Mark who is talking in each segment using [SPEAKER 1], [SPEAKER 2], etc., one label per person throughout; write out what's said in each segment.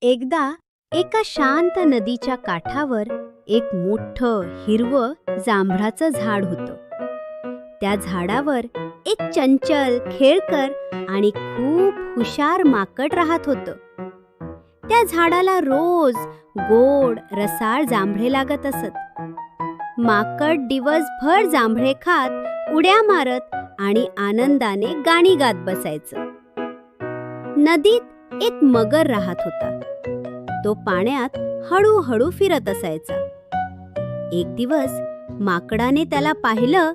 [SPEAKER 1] एकदा एका शांत नदीच्या काठावर एक मोठं हिरवं जांभळाचं झाड होतं. त्या झाडावर एक चंचल, खेळकर आणि खूप हुशार माकड राहत होतं. त्या झाडाला रोज गोड रसाळ जांभळे लागत असत. माकड दिवसभर जांभळे खात, उड्या मारत आणि आनंदाने गाणी गात बसायचं. नदीत एक मगर राहत होता. तो पाण्यात हळूहळू फिरत असायचा. एक दिवस माकडाने त्याला पाहिलं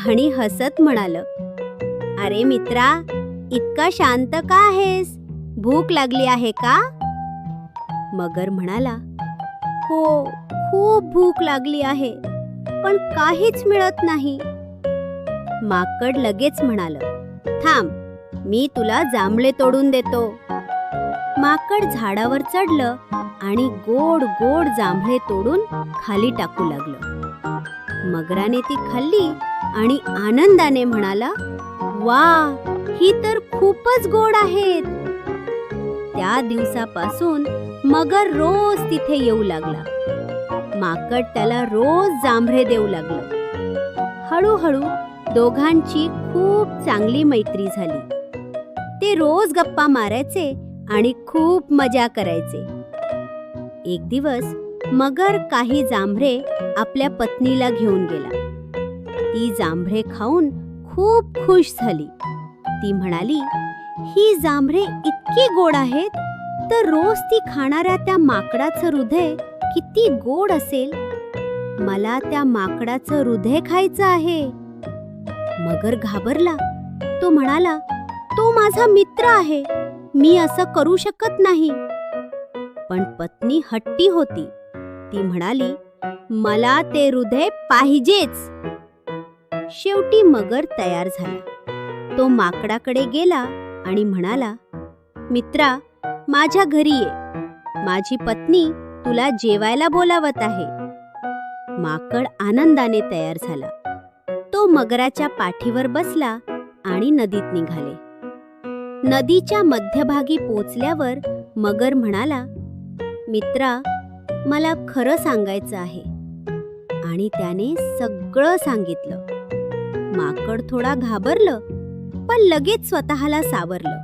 [SPEAKER 1] आणि हसत म्हणालं, "अरे मित्रा, इतका शांत का आहेस? भूक लागली आहे का?" मगर म्हणाला, "हो, खूप भूक लागली आहे, पण काहीच मिळत नाही." माकड लगेच म्हणालं, "थांब, मी तुला जांभळे तोडून देतो." माकड झाडावर चढलं आणि गोड गोड जांभळे तोडून खाली टाकू लागलं. मगराने ती खाल्ली आणि आनंदाने म्हणाला, "वा, ही तर खूपच गोड आहेत." त्या दिवसापासून मगर रोज तिथे येऊ लागला. माकड त्याला रोज जांभळे देऊ लागलं. हळूहळू दोघांची खूप चांगली मैत्री झाली. ते रोज गप्पा मारायचे आणि खूप मजा करायचे. एक दिवस मगर काही जांभळे आपल्या पत्नीला घेऊन गेला. ती जांभळे खाऊन खूप खुश झाली. ती म्हणाली, "ही जांभळे इतकी गोड आहेत, तर रोज ती खाणाऱ्या त्या माकडाचं हृदय किती गोड असेल. मला त्या माकडाचं हृदय खायचं आहे." मगर घाबरला. तो म्हणाला, "तो माझा मित्र आहे, मी असं करू शकत नाही." पण पत्नी हट्टी होती. ती म्हणाली, "मला ते हृदय पाहिजेच." शेवटी मगर तयार झाला. तो माकडाकडे गेला आणि म्हणाला, "मित्रा, माझ्या घरी ये. माझी पत्नी तुला जेवायला बोलावत आहे." माकड आनंदाने तयार झाला. तो मगराच्या पाठीवर बसला आणि नदीत निघाले. नदीच्या मध्यभागी पोचल्यावर मगर म्हणाला, "मित्रा, मला खरं सांगायचं आहे." आणि त्याने सगळं सांगितलं. माकड थोडा घाबरलं, पण लगेच स्वतःला सावरलं.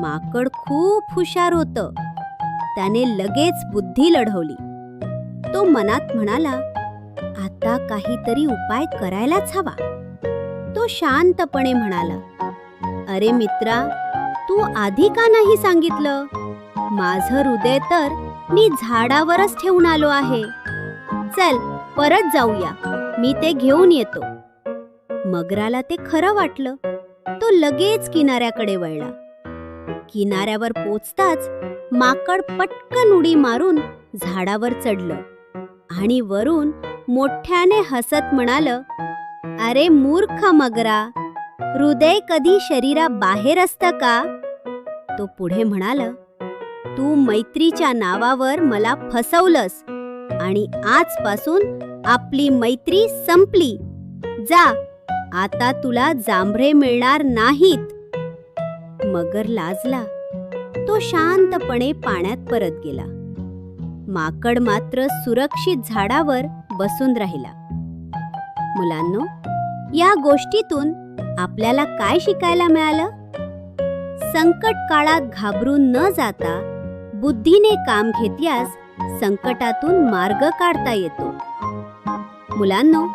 [SPEAKER 1] माकड खूप हुशार होतं. त्याने लगेच बुद्धी लढवली. तो मनात म्हणाला, आता काहीतरी उपाय करायलाच हवा. तो शांतपणे म्हणाला, "अरे मित्रा, तू आधी का नाही सांगितलं? माझं हृदय तर मी झाडावरच ठेवून आलो आहे. चल, परत जाऊया, मी ते घेऊन येतो." मगराला ते खरं वाटलं. तो लगेच किनाऱ्याकडे वळला. किनाऱ्यावर पोचताच माकड पटकन उडी मारून झाडावर चढलं आणि वरून मोठ्याने हसत म्हणालं, "अरे मूर्ख मगरा, हृदय कधी शरीराबाहेर असतं का?" तो पुढे म्हणाला, "तू मैत्रीच्या नावावर मला फसवलंस आणि आजपासून आपली मैत्री संपली. जा, आता तुला जांभळे मिळणार नाहीत." मगर लाजला. तो शांतपणे पाण्यात परत गेला. माकड मात्र सुरक्षित झाडावर बसून राहिला. मुलांनो, या गोष्टीतून आपल्याला काय शिकायला मिळालं? संकट काळात घाबरून न जाता बुद्धीने काम घेतल्यास संकटातून मार्ग काढता येतो. मुलांनो,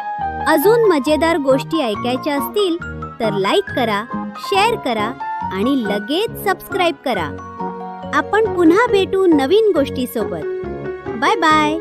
[SPEAKER 1] अजून मजेदार गोष्टी ऐकायच्या असतील तर लाईक करा, शेअर करा आणि लगेच सबस्क्राईब करा. आपण पुन्हा भेटू नवीन गोष्टीसोबत. Bye bye.